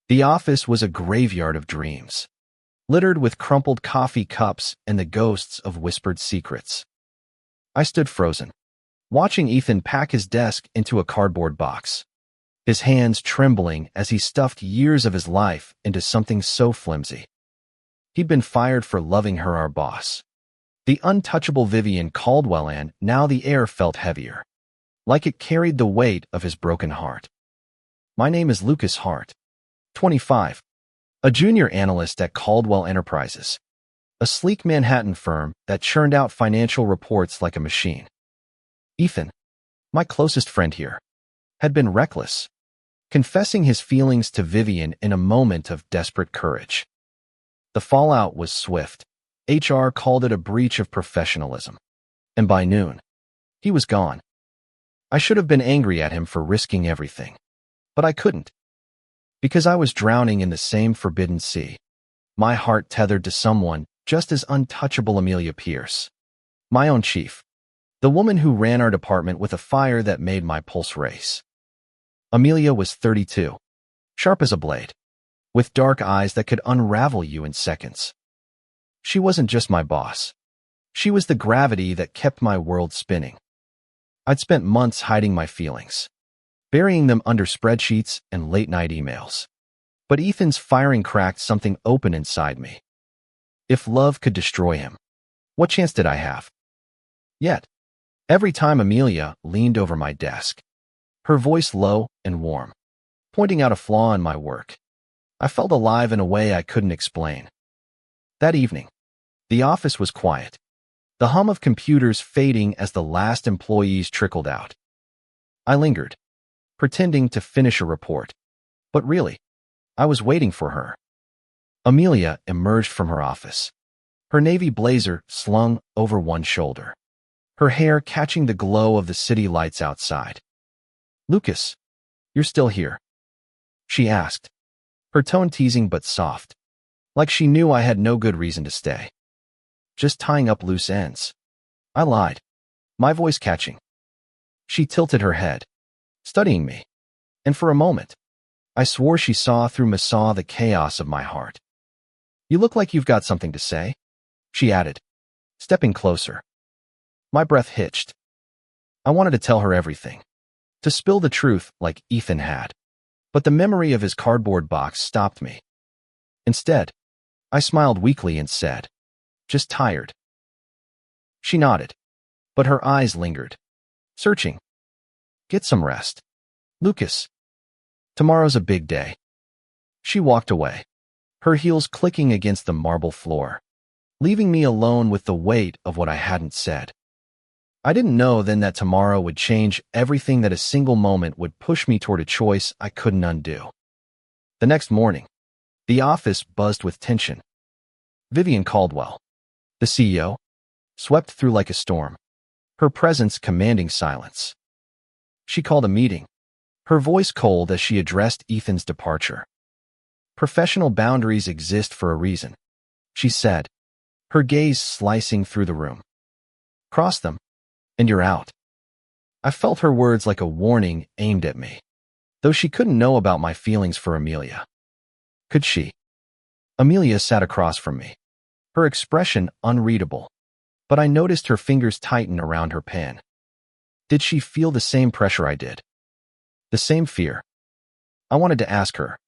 The office was a graveyard of dreams, littered with crumpled coffee cups and the ghosts of whispered secrets. I stood frozen, watching Ethan pack his desk into a cardboard box, his hands trembling as he stuffed years of his life into something so flimsy. He'd been fired for loving her, our boss, the untouchable Vivian Caldwell, and now the air felt heavier, like it carried the weight of his broken heart. My name is Lucas Hart, 25, a junior analyst at Caldwell Enterprises, a sleek Manhattan firm that churned out financial reports like a machine. Ethan, my closest friend here, had been reckless, confessing his feelings to Vivian in a moment of desperate courage. The fallout was swift. HR called it a breach of professionalism, and by noon, he was gone. I should have been angry at him for risking everything, but I couldn't, because I was drowning in the same forbidden sea, my heart tethered to someone just as untouchable, Amelia Pierce, my own chief, the woman who ran our department with a fire that made my pulse race. Amelia was 32, sharp as a blade, with dark eyes that could unravel you in seconds. She wasn't just my boss. She was the gravity that kept my world spinning. I'd spent months hiding my feelings, burying them under spreadsheets and late-night emails. But Ethan's firing cracked something open inside me. If love could destroy him, what chance did I have? Yet, every time Amelia leaned over my desk, her voice low and warm, pointing out a flaw in my work, I felt alive in a way I couldn't explain. That evening, the office was quiet, the hum of computers fading as the last employees trickled out. I lingered, pretending to finish a report, but really, I was waiting for her. Amelia emerged from her office, her navy blazer slung over one shoulder, her hair catching the glow of the city lights outside. "Lucas, you're still here?" she asked, her tone teasing but soft, like she knew I had no good reason to stay. "Just tying up loose ends," I lied, my voice catching. She tilted her head, studying me, and for a moment, I swore she saw the chaos of my heart. "You look like you've got something to say," she added, stepping closer. My breath hitched. I wanted to tell her everything, to spill the truth like Ethan had, but the memory of his cardboard box stopped me. Instead, I smiled weakly and said, "Just tired." She nodded, but her eyes lingered, searching. "Get some rest, Lucas. Tomorrow's a big day." She walked away, her heels clicking against the marble floor, leaving me alone with the weight of what I hadn't said. I didn't know then that tomorrow would change everything, that a single moment would push me toward a choice I couldn't undo. The next morning, the office buzzed with tension. Vivian Caldwell, the CEO, swept through like a storm, her presence commanding silence. She called a meeting, her voice cold as she addressed Ethan's departure. "Professional boundaries exist for a reason," she said, her gaze slicing through the room. "Cross them, and you're out." I felt her words like a warning aimed at me, though she couldn't know about my feelings for Amelia. Could she? Amelia sat across from me, her expression unreadable, but I noticed her fingers tighten around her pen. Did she feel the same pressure I did? The same fear? I wanted to ask her,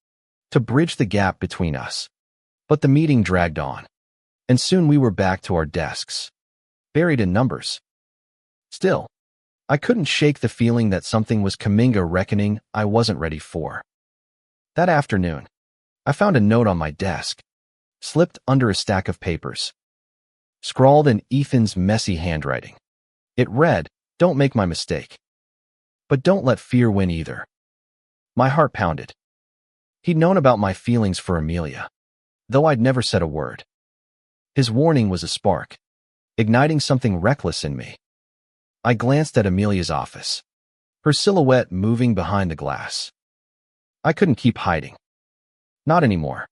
to bridge the gap between us. But the meeting dragged on, and soon we were back to our desks, buried in numbers. Still, I couldn't shake the feeling that something was coming, a reckoning I wasn't ready for. That afternoon, I found a note on my desk, slipped under a stack of papers, scrawled in Ethan's messy handwriting. It read, "Don't make my mistake. But don't let fear win either." My heart pounded. He'd known about my feelings for Amelia, though I'd never said a word. His warning was a spark, igniting something reckless in me. I glanced at Amelia's office, her silhouette moving behind the glass. I couldn't keep hiding. Not anymore.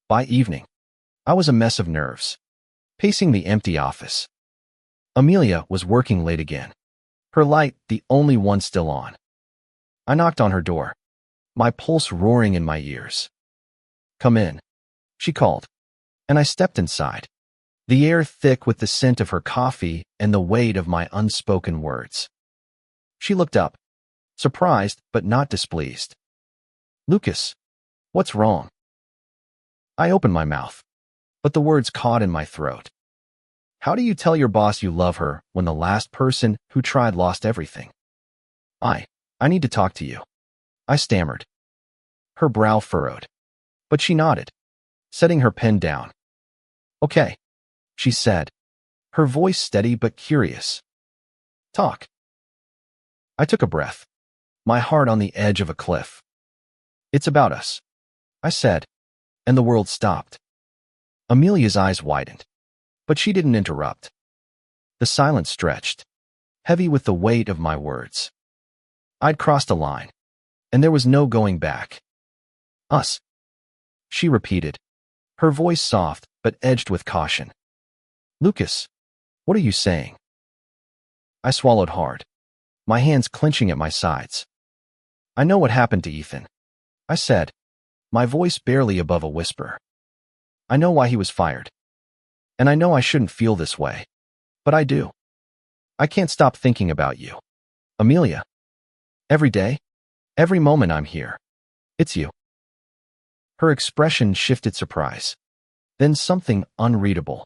By evening, I was a mess of nerves, pacing the empty office. Amelia was working late again, her light the only one still on. I knocked on her door, my pulse roaring in my ears. "Come in," she called, and I stepped inside, the air thick with the scent of her coffee and the weight of my unspoken words. She looked up, surprised but not displeased. "Lucas, what's wrong?" I opened my mouth, but the words caught in my throat. "How do you tell your boss you love her when the last person who tried lost everything?" I need to talk to you," I stammered. Her brow furrowed, but she nodded, setting her pen down. "Okay," she said, her voice steady but curious. "Talk." I took a breath, my heart on the edge of a cliff. "It's about us," I said, and the world stopped. Amelia's eyes widened, but she didn't interrupt. The silence stretched, heavy with the weight of my words. I'd crossed a line, and there was no going back. "Us," she repeated, her voice soft but edged with caution. "Lucas, what are you saying?" I swallowed hard, my hands clenching at my sides. "I know what happened to Ethan," I said, my voice barely above a whisper. "I know why he was fired. And I know I shouldn't feel this way, but I do. I can't stop thinking about you, Amelia. Every day, every moment I'm here, it's you." Her expression shifted surprise, then something unreadable,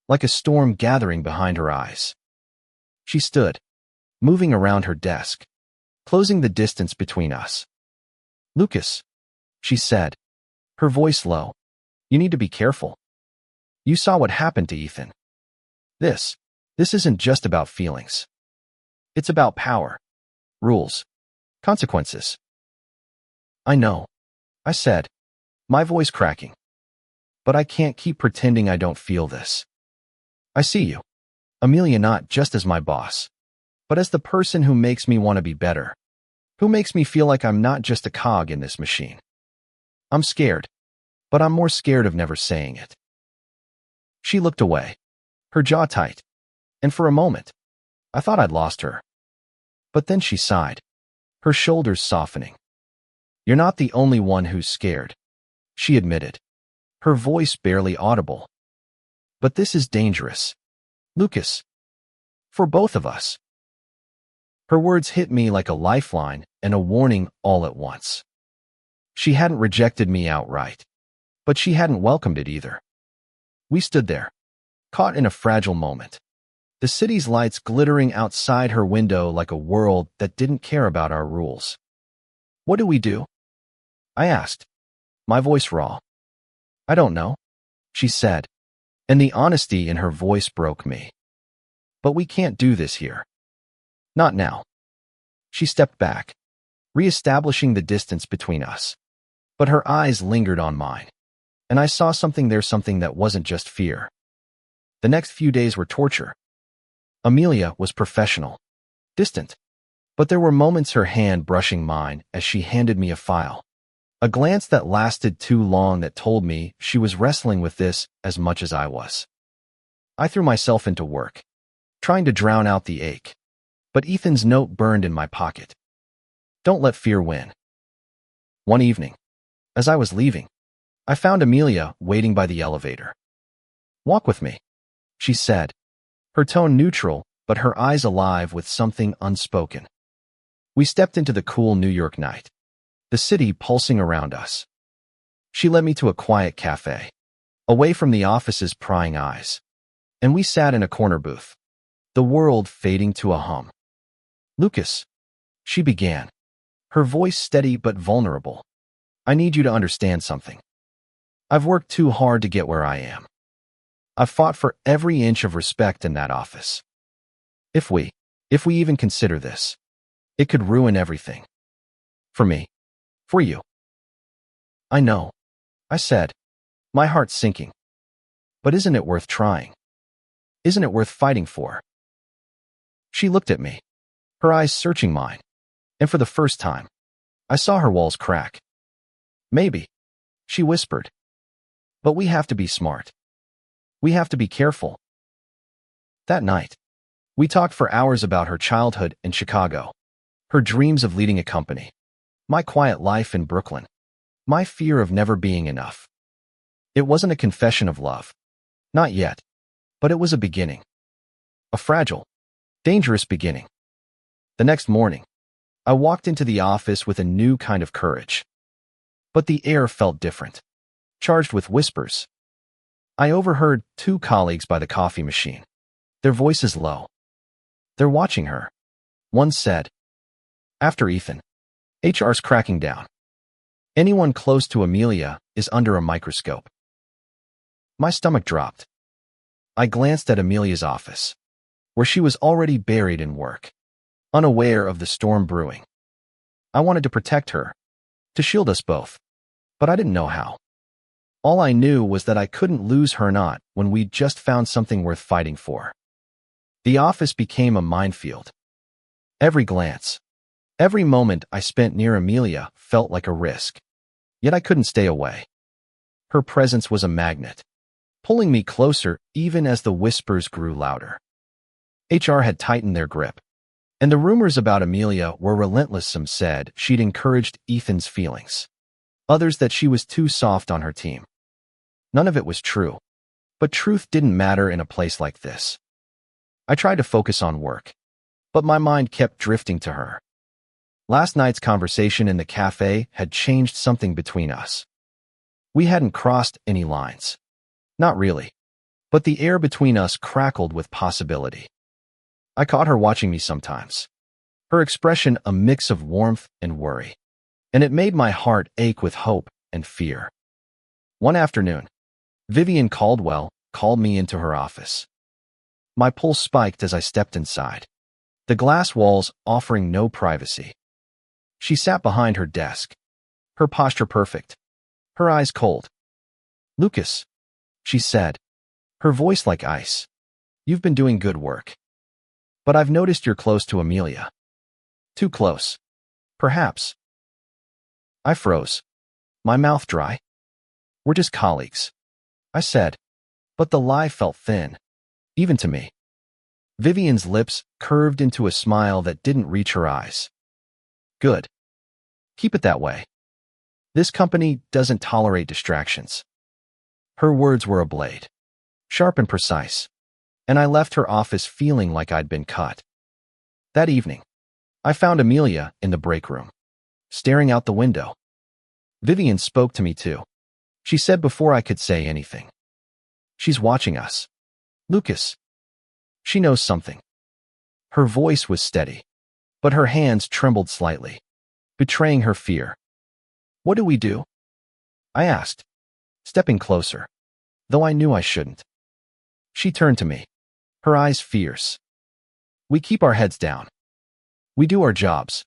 like a storm gathering behind her eyes. She stood, moving around her desk, closing the distance between us. "Lucas," she said, her voice low, "you need to be careful. You saw what happened to Ethan. This isn't just about feelings. It's about power, rules, consequences." "I know," I said, my voice cracking. "But I can't keep pretending I don't feel this. I see you, Amelia, not just as my boss, but as the person who makes me want to be better, who makes me feel like I'm not just a cog in this machine. I'm scared, but I'm more scared of never saying it." She looked away, her jaw tight, and for a moment, I thought I'd lost her. But then she sighed, her shoulders softening. "You're not the only one who's scared," she admitted, her voice barely audible. "But this is dangerous, Lucas. For both of us." Her words hit me like a lifeline and a warning all at once. She hadn't rejected me outright, but she hadn't welcomed it either. We stood there, caught in a fragile moment, the city's lights glittering outside her window like a world that didn't care about our rules. "What do we do?" I asked, my voice raw. "I don't know," she said, and the honesty in her voice broke me. "But we can't do this here. Not now." She stepped back, reestablishing the distance between us. But her eyes lingered on mine, and I saw something there, something that wasn't just fear. The next few days were torture. Amelia was professional, distant, but there were moments her hand brushing mine as she handed me a file, a glance that lasted too long that told me she was wrestling with this as much as I was. I threw myself into work, trying to drown out the ache, but Ethan's note burned in my pocket. "Don't let fear win." One evening, as I was leaving, I found Amelia waiting by the elevator. "Walk with me," she said, her tone neutral but her eyes alive with something unspoken. We stepped into the cool New York night, the city pulsing around us. She led me to a quiet cafe, away from the office's prying eyes, and we sat in a corner booth, the world fading to a hum. "Lucas," she began, her voice steady but vulnerable, "I need you to understand something. I've worked too hard to get where I am. I've fought for every inch of respect in that office. If we even consider this, it could ruin everything. For me, for you." "I know," I said, my heart sinking. "But isn't it worth trying? Isn't it worth fighting for?" She looked at me, her eyes searching mine, and for the first time, I saw her walls crack. "Maybe," she whispered, "but we have to be smart. We have to be careful." That night, we talked for hours about her childhood in Chicago, her dreams of leading a company, my quiet life in Brooklyn, my fear of never being enough. It wasn't a confession of love. Not yet. But it was a beginning. A fragile, dangerous beginning. The next morning, I walked into the office with a new kind of courage. But the air felt different, charged with whispers. I overheard two colleagues by the coffee machine, their voices low. "They're watching her," one said. "After Ethan, HR's cracking down. Anyone close to Amelia is under a microscope." My stomach dropped. I glanced at Amelia's office, where she was already buried in work, unaware of the storm brewing. I wanted to protect her, to shield us both, but I didn't know how. All I knew was that I couldn't lose her not when we'd just found something worth fighting for. The office became a minefield. Every glance, every moment I spent near Amelia felt like a risk. Yet I couldn't stay away. Her presence was a magnet, pulling me closer even as the whispers grew louder. HR had tightened their grip, and the rumors about Amelia were relentless. Some said she'd encouraged Ethan's feelings, others that she was too soft on her team. None of it was true, but truth didn't matter in a place like this. I tried to focus on work, but my mind kept drifting to her. Last night's conversation in the cafe had changed something between us. We hadn't crossed any lines. Not really. But the air between us crackled with possibility. I caught her watching me sometimes, her expression a mix of warmth and worry, and it made my heart ache with hope and fear. One afternoon, Vivian Caldwell called me into her office. My pulse spiked as I stepped inside, the glass walls offering no privacy. She sat behind her desk, her posture perfect, her eyes cold. "Lucas," she said, her voice like ice, "you've been doing good work. But I've noticed you're close to Amelia. Too close. Perhaps." I froze, my mouth dry. "We're just colleagues," I said, but the lie felt thin, even to me. Vivian's lips curved into a smile that didn't reach her eyes. "Good. Keep it that way. This company doesn't tolerate distractions." Her words were a blade, sharp and precise, and I left her office feeling like I'd been cut. That evening, I found Amelia in the break room, staring out the window. Vivian spoke to me too. She said before I could say anything, "She's watching us. Lucas. She knows something." Her voice was steady, but her hands trembled slightly, betraying her fear. "What do we do?" I asked, stepping closer, though I knew I shouldn't. She turned to me, her eyes fierce. "We keep our heads down. We do our jobs.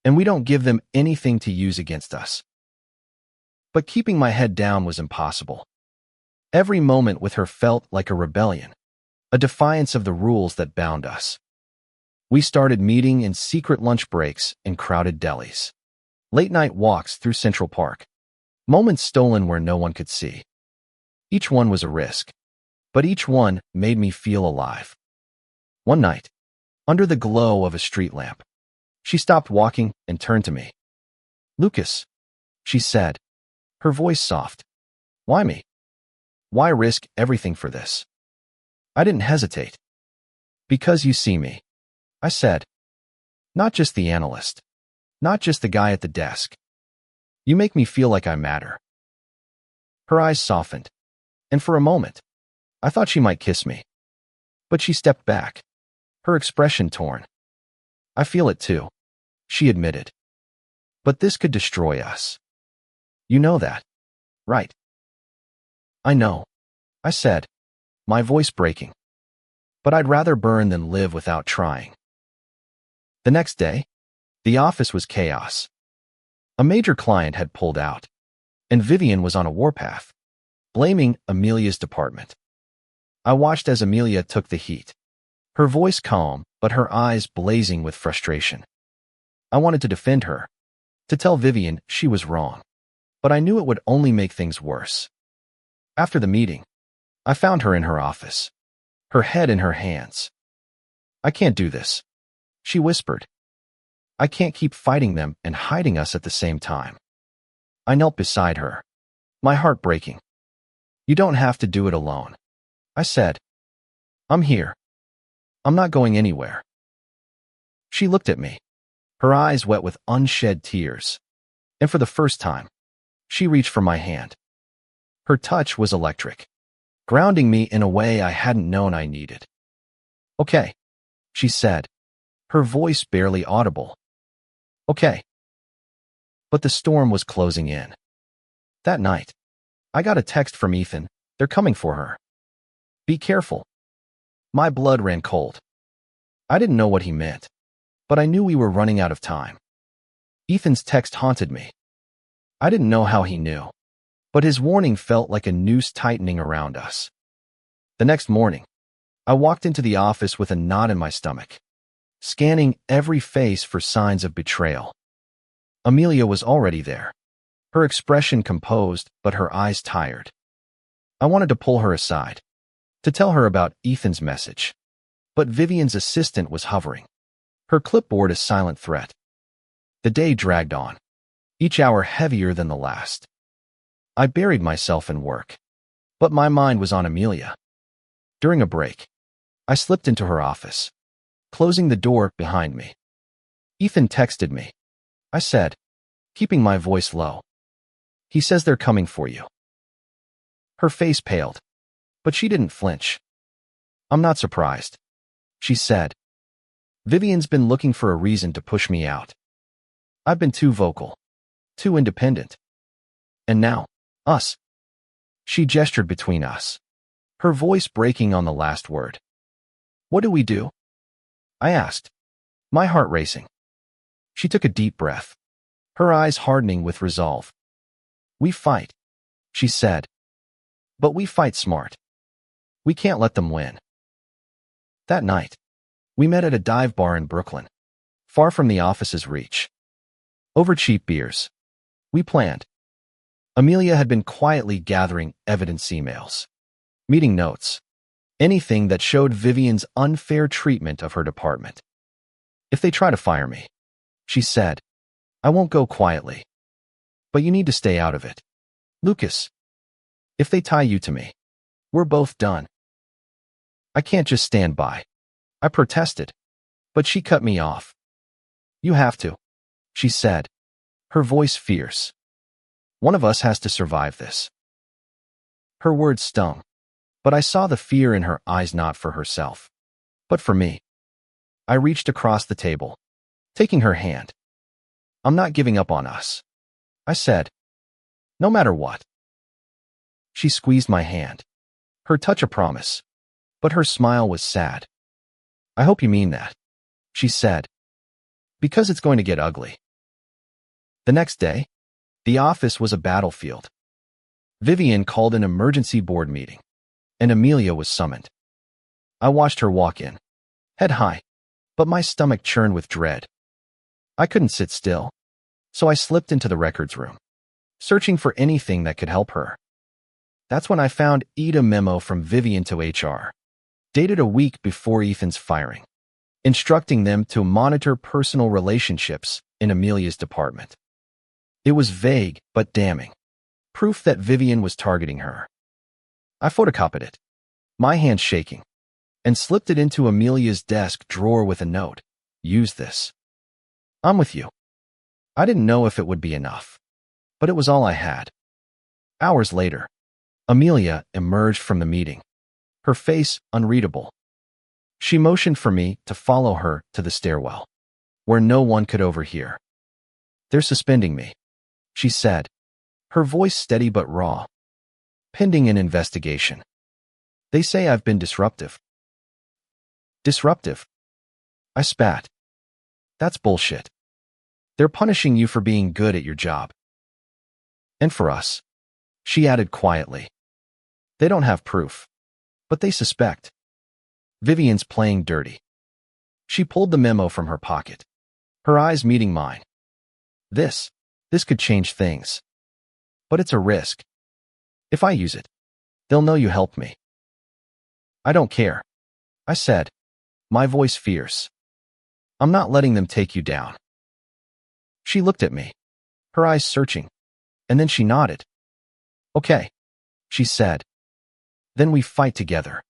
And we don't give them anything to use against us." But keeping my head down was impossible. Every moment with her felt like a rebellion, a defiance of the rules that bound us. We started meeting in secret lunch breaks in crowded delis, late-night walks through Central Park, moments stolen where no one could see. Each one was a risk, but each one made me feel alive. One night, under the glow of a street lamp, she stopped walking and turned to me. "Lucas," she said, her voice soft. "Why me? Why risk everything for this?" I didn't hesitate. "Because you see me," I said. "Not just the analyst. Not just the guy at the desk. You make me feel like I matter." Her eyes softened, and for a moment, I thought she might kiss me. But she stepped back, her expression torn. "I feel it too," she admitted. "But this could destroy us. You know that, right?" "I know," I said, my voice breaking. "But I'd rather burn than live without trying." The next day, the office was chaos. A major client had pulled out, and Vivian was on a warpath, blaming Amelia's department. I watched as Amelia took the heat, her voice calm but her eyes blazing with frustration. I wanted to defend her, to tell Vivian she was wrong, but I knew it would only make things worse. After the meeting, I found her in her office, her head in her hands. "I can't do this," she whispered. "I can't keep fighting them and hiding us at the same time." I knelt beside her, my heart breaking. You don't have to do it alone. I said. I'm here. I'm not going anywhere. She looked at me, her eyes wet with unshed tears. And for the first time, she reached for my hand. Her touch was electric, grounding me in a way I hadn't known I needed. Okay, she said, her voice barely audible. Okay. But the storm was closing in. That night, I got a text from Ethan. They're coming for her. Be careful. My blood ran cold. I didn't know what he meant, but I knew we were running out of time. Ethan's text haunted me. I didn't know how he knew, but his warning felt like a noose tightening around us. The next morning, I walked into the office with a knot in my stomach, scanning every face for signs of betrayal. Amelia was already there, her expression composed but her eyes tired. I wanted to pull her aside, to tell her about Ethan's message, but Vivian's assistant was hovering, her clipboard a silent threat. The day dragged on, each hour heavier than the last. I buried myself in work, but my mind was on Amelia. During a break, I slipped into her office, closing the door behind me. Ethan texted me. I said, keeping my voice low. He says they're coming for you. Her face paled, but she didn't flinch. I'm not surprised, she said. Vivian's been looking for a reason to push me out. I've been too vocal, too independent. And now, us. She gestured between us, her voice breaking on the last word. What do we do? I asked, my heart racing. She took a deep breath, her eyes hardening with resolve. We fight, she said. But we fight smart. We can't let them win. That night, we met at a dive bar in Brooklyn, far from the office's reach. Over cheap beers, we planned. Amelia had been quietly gathering evidence emails, meeting notes, anything that showed Vivian's unfair treatment of her department. If they try to fire me, she said, I won't go quietly. But you need to stay out of it. Lucas, if they tie you to me, we're both done. I can't just stand by. I protested, but she cut me off. You have to, she said, her voice fierce. One of us has to survive this. Her words stung, but I saw the fear in her eyes, not for herself, but for me. I reached across the table, taking her hand. I'm not giving up on us, I said. No matter what. She squeezed my hand, her touch a promise, but her smile was sad. I hope you mean that, she said, because it's going to get ugly. The next day, the office was a battlefield. Vivian called an emergency board meeting, and Amelia was summoned. I watched her walk in, head high, but my stomach churned with dread. I couldn't sit still, so I slipped into the records room, searching for anything that could help her. That's when I found a memo from Vivian to HR, dated a week before Ethan's firing, instructing them to monitor personal relationships in Amelia's department. It was vague but damning, proof that Vivian was targeting her. I photocopied it, my hand shaking, and slipped it into Amelia's desk drawer with a note. Use this. I'm with you. I didn't know if it would be enough, but it was all I had. Hours later, Amelia emerged from the meeting, her face unreadable. She motioned for me to follow her to the stairwell, where no one could overhear. They're suspending me, she said, her voice steady but raw. Pending an investigation. They say I've been disruptive. Disruptive? I spat. That's bullshit. They're punishing you for being good at your job. And for us, she added quietly. They don't have proof, but they suspect. Vivian's playing dirty. She pulled the memo from her pocket, her eyes meeting mine. This could change things. But it's a risk. If I use it, they'll know you helped me. I don't care, I said, my voice fierce. I'm not letting them take you down. She looked at me, her eyes searching, and then she nodded. Okay, she said, Then we fight together.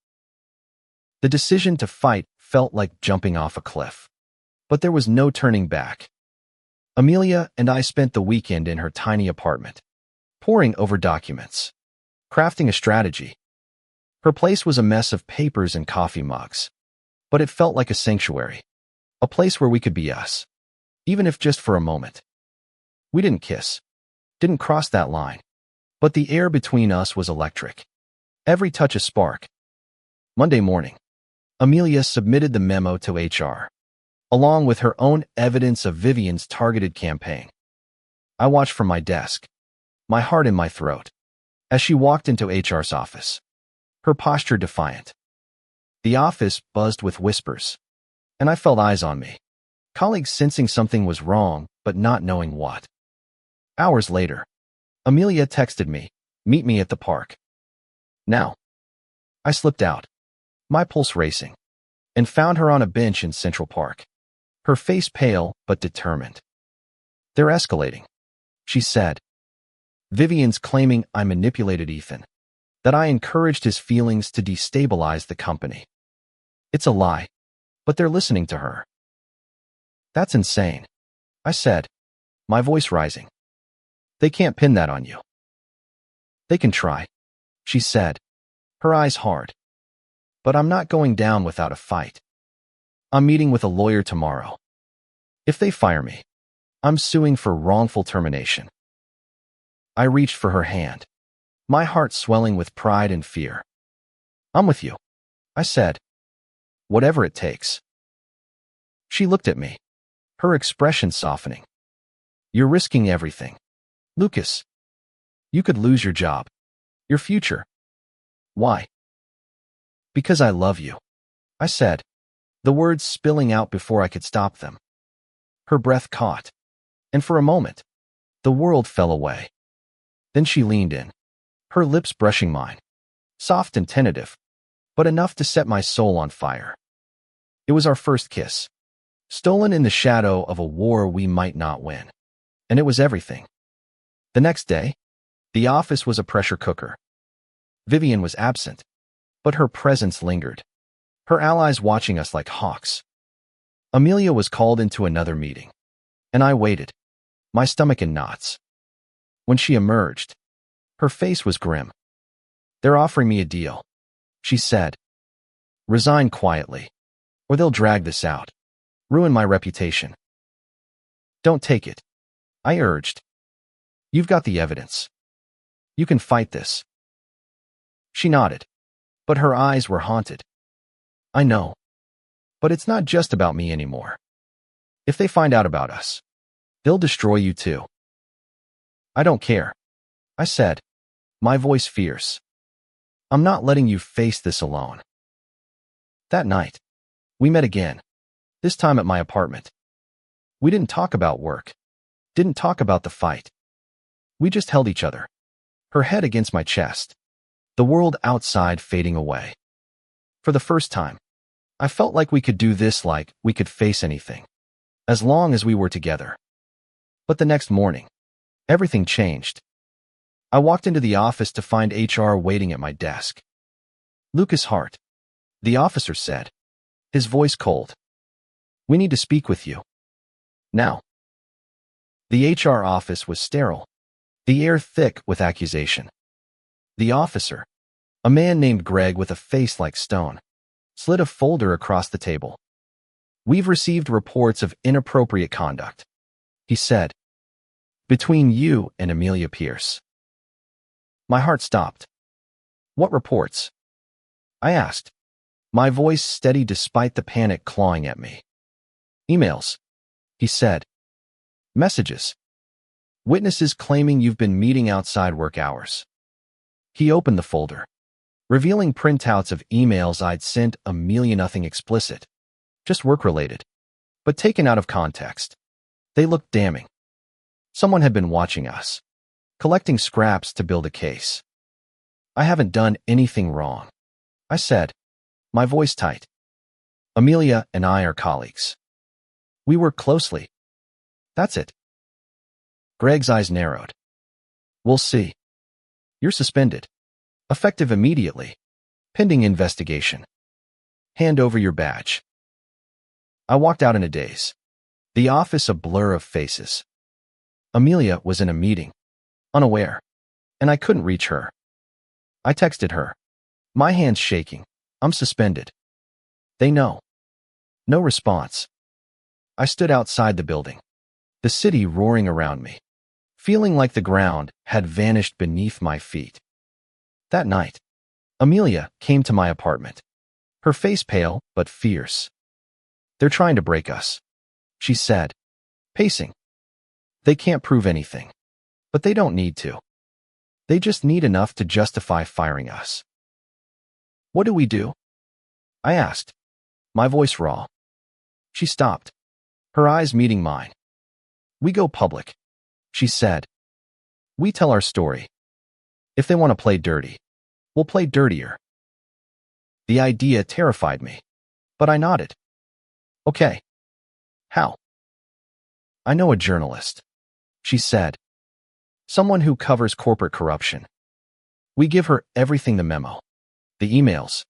The decision to fight felt like jumping off a cliff. But there was no turning back. Amelia and I spent the weekend in her tiny apartment, poring over documents, crafting a strategy. Her place was a mess of papers and coffee mugs, but it felt like a sanctuary, a place where we could be us, even if just for a moment. We didn't kiss, didn't cross that line, but the air between us was electric. Every touch a spark. Monday morning, Amelia submitted the memo to HR, along with her own evidence of Vivian's targeted campaign. I watched from my desk, my heart in my throat, as she walked into HR's office, her posture defiant. The office buzzed with whispers, and I felt eyes on me, colleagues sensing something was wrong but not knowing what. Hours later, Amelia texted me, "Meet me at the park." Now. I slipped out, my pulse racing, and found her on a bench in Central Park, her face pale but determined. "They're escalating," she said. "Vivian's claiming I manipulated Ethan, that I encouraged his feelings to destabilize the company. It's a lie, but they're listening to her." "That's insane," I said, my voice rising. "They can't pin that on you." "They can try," she said, her eyes hard. "But I'm not going down without a fight. I'm meeting with a lawyer tomorrow. If they fire me, I'm suing for wrongful termination." I reached for her hand, my heart swelling with pride and fear. "I'm with you," I said. "Whatever it takes." She looked at me, her expression softening. "You're risking everything, Lucas. You could lose your job, your future." "Why?" "Because I love you," I said, the words spilling out before I could stop them. Her breath caught, and for a moment, the world fell away. Then she leaned in, her lips brushing mine, soft and tentative, but enough to set my soul on fire. It was our first kiss, stolen in the shadow of a war we might not win, and it was everything. The next day, the office was a pressure cooker. Vivian was absent, but her presence lingered, her allies watching us like hawks. Amelia was called into another meeting, and I waited, my stomach in knots. When she emerged, her face was grim. "They're offering me a deal," she said. "Resign quietly, or they'll drag this out, ruin my reputation." "Don't take it," I urged. "You've got the evidence. You can fight this." She nodded, but her eyes were haunted. "I know, but it's not just about me anymore. If they find out about us, they'll destroy you too." "I don't care," I said, my voice fierce. "I'm not letting you face this alone." That night, we met again, this time at my apartment. We didn't talk about work, didn't talk about the fight. We just held each other, her head against my chest, the world outside fading away. For the first time, I felt like we could do this, like we could face anything, as long as we were together. But the next morning, everything changed. I walked into the office to find HR waiting at my desk. "Lucas Hart," the officer said, his voice cold. "We need to speak with you. Now." The HR office was sterile, the air thick with accusation. The officer, a man named Greg with a face like stone, slid a folder across the table. "We've received reports of inappropriate conduct," he said, "between you and Amelia Pierce." My heart stopped. "What reports?" I asked, my voice steady despite the panic clawing at me. "Emails," he said. "Messages. Witnesses claiming you've been meeting outside work hours." He opened the folder, revealing printouts of emails I'd sent Amelia, nothing explicit, just work-related, but taken out of context. They looked damning. Someone had been watching us, collecting scraps to build a case. "I haven't done anything wrong," I said, my voice tight. "Amelia and I are colleagues. We work closely. That's it." Greg's eyes narrowed. "We'll see. You're suspended, effective immediately." Pending investigation. Hand over your badge. I walked out in a daze. The office a blur of faces. Amelia was in a meeting, unaware, and I couldn't reach her. I texted her. My hands shaking. I'm suspended. They know. No response. I stood outside the building, the city roaring around me, feeling like the ground had vanished beneath my feet. That night, Amelia came to my apartment, her face pale but fierce. They're trying to break us, she said, pacing. They can't prove anything, but they don't need to. They just need enough to justify firing us. What do we do? I asked, my voice raw. She stopped, her eyes meeting mine. We go public, she said. We tell our story. If they want to play dirty, we'll play dirtier. The idea terrified me, but I nodded. Okay. How? I know a journalist, she said. Someone who covers corporate corruption. We give her everything, the memo, the emails,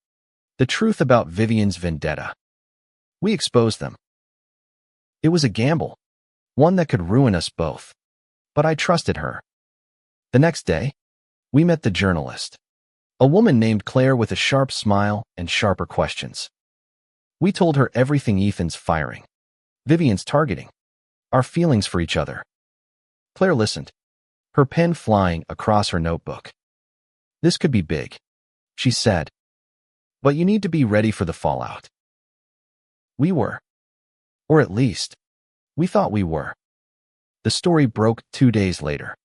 the truth about Vivian's vendetta. We expose them. It was a gamble, one that could ruin us both, but I trusted her. The next day, we met the journalist, a woman named Claire with a sharp smile and sharper questions. We told her everything: Ethan's firing, Vivian's targeting, our feelings for each other. Claire listened, her pen flying across her notebook. This could be big, she said, but you need to be ready for the fallout. We were. Or at least, we thought we were. The story broke 2 days later.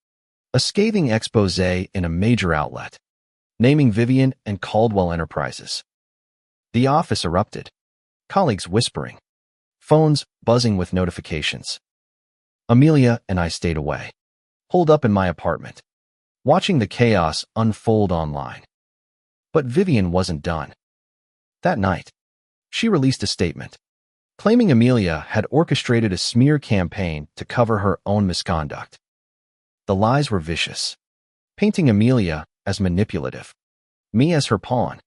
A scathing expose in a major outlet, naming Vivian and Caldwell Enterprises. The office erupted, colleagues whispering, phones buzzing with notifications. Amelia and I stayed away, holed up in my apartment, watching the chaos unfold online. But Vivian wasn't done. That night, she released a statement, claiming Amelia had orchestrated a smear campaign to cover her own misconduct. The lies were vicious, painting Amelia as manipulative, me as her pawn.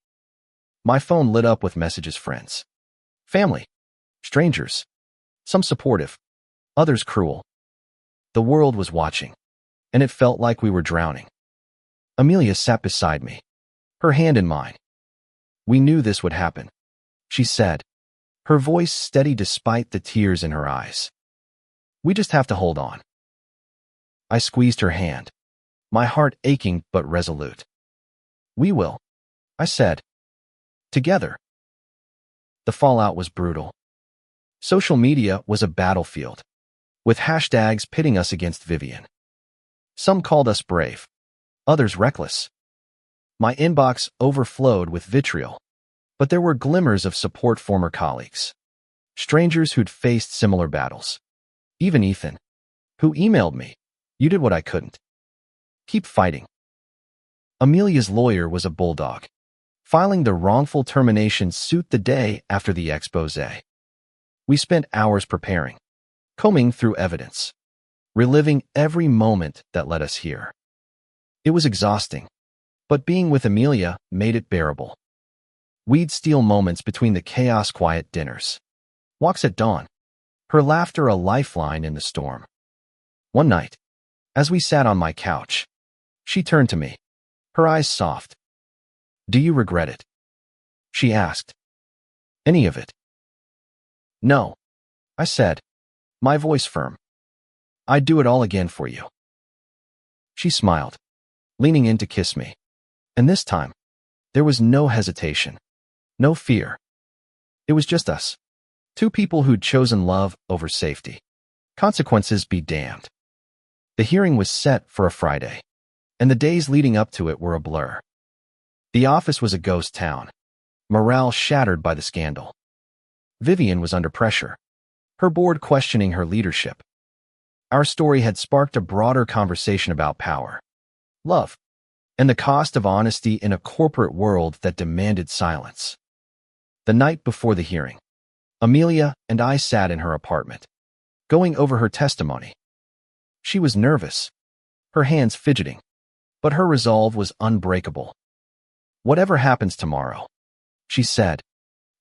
My phone lit up with messages: friends, family, strangers, some supportive, others cruel. The world was watching, and it felt like we were drowning. Amelia sat beside me, her hand in mine. We knew this would happen, she said, her voice steady despite the tears in her eyes. We just have to hold on. I squeezed her hand, my heart aching but resolute. We will, I said. Together. The fallout was brutal. Social media was a battlefield, with hashtags pitting us against Vivian. Some called us brave, others reckless. My inbox overflowed with vitriol, but there were glimmers of support: former colleagues, strangers who'd faced similar battles. Even Ethan, who emailed me, "You did what I couldn't. Keep fighting." Amelia's lawyer was a bulldog, filing the wrongful termination suit the day after the expose. We spent hours preparing, combing through evidence, reliving every moment that led us here. It was exhausting, but being with Amelia made it bearable. We'd steal moments between the chaos: quiet dinners, walks at dawn, her laughter a lifeline in the storm. One night, as we sat on my couch, she turned to me, her eyes soft. "Do you regret it?" she asked. "Any of it?" "No," I said, my voice firm. "I'd do it all again for you." She smiled, leaning in to kiss me. And this time, there was no hesitation, no fear. It was just us, two people who'd chosen love over safety. Consequences be damned. The hearing was set for a Friday, and the days leading up to it were a blur. The office was a ghost town, morale shattered by the scandal. Vivian was under pressure, her board questioning her leadership. Our story had sparked a broader conversation about power, love, and the cost of honesty in a corporate world that demanded silence. The night before the hearing, Amelia and I sat in her apartment, going over her testimony. She was nervous, her hands fidgeting, but her resolve was unbreakable. Whatever happens tomorrow, she said,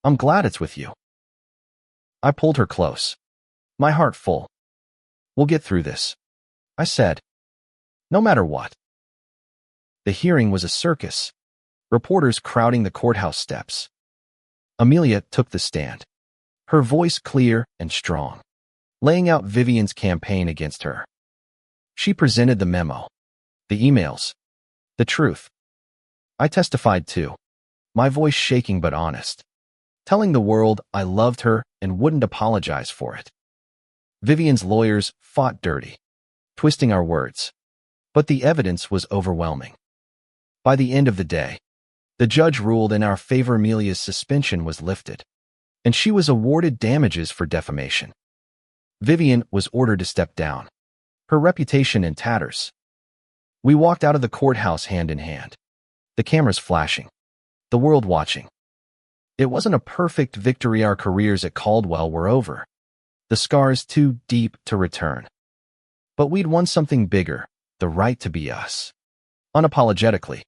I'm glad it's with you. I pulled her close, my heart full. We'll get through this, I said, no matter what. The hearing was a circus, reporters crowding the courthouse steps. Amelia took the stand, her voice clear and strong, laying out Vivian's campaign against her. She presented the memo, the emails, the truth. I testified too, my voice shaking but honest, telling the world I loved her and wouldn't apologize for it. Vivian's lawyers fought dirty, twisting our words, but the evidence was overwhelming. By the end of the day, the judge ruled in our favor. Amelia's suspension was lifted, and she was awarded damages for defamation. Vivian was ordered to step down, her reputation in tatters. We walked out of the courthouse hand in hand, the cameras flashing, the world watching. It wasn't a perfect victory. Our careers at Caldwell were over, the scars too deep to return. But we'd won something bigger, the right to be us. Unapologetically.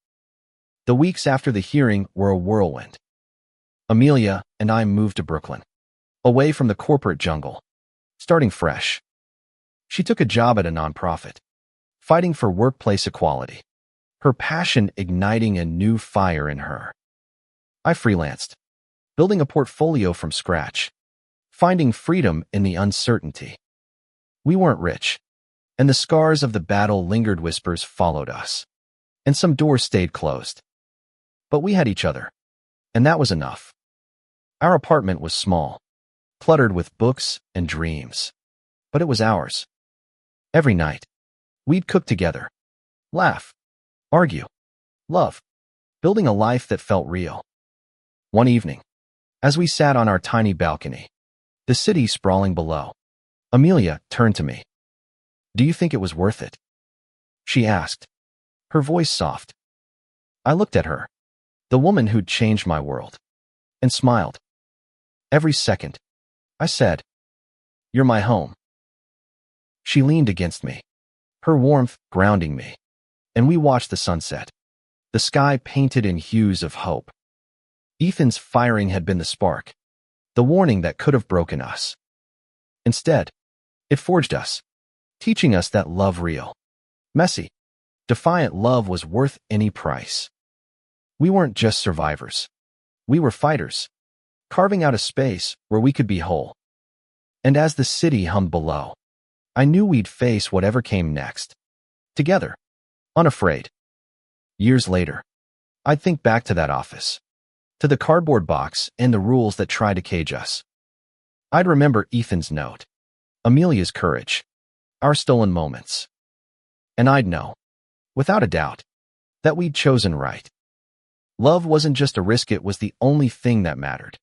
The weeks after the hearing were a whirlwind. Amelia and I moved to Brooklyn, away from the corporate jungle, starting fresh. She took a job at a nonprofit, fighting for workplace equality, her passion igniting a new fire in her. I freelanced, building a portfolio from scratch, finding freedom in the uncertainty. We weren't rich, and the scars of the battle lingered. Whispers followed us, and some doors stayed closed. But we had each other, and that was enough. Our apartment was small, cluttered with books and dreams, but it was ours. Every night, we'd cook together, laugh, argue, love, building a life that felt real. One evening, as we sat on our tiny balcony, the city sprawling below, Amelia turned to me. Do you think it was worth it? She asked, her voice soft. I looked at her, the woman who'd changed my world, and smiled. Every second, I said, you're my home. She leaned against me, her warmth grounding me, and we watched the sunset, the sky painted in hues of hope. Ethan's firing had been the spark, the warning that could have broken us. Instead, it forged us, teaching us that love real, messy, defiant love was worth any price. We weren't just survivors. We were fighters, carving out a space where we could be whole. And as the city hummed below, I knew we'd face whatever came next, together, unafraid. Years later, I'd think back to that office, to the cardboard box and the rules that tried to cage us. I'd remember Ethan's note, Amelia's courage, our stolen moments. And I'd know, without a doubt, that we'd chosen right. Love wasn't just a risk, it was the only thing that mattered.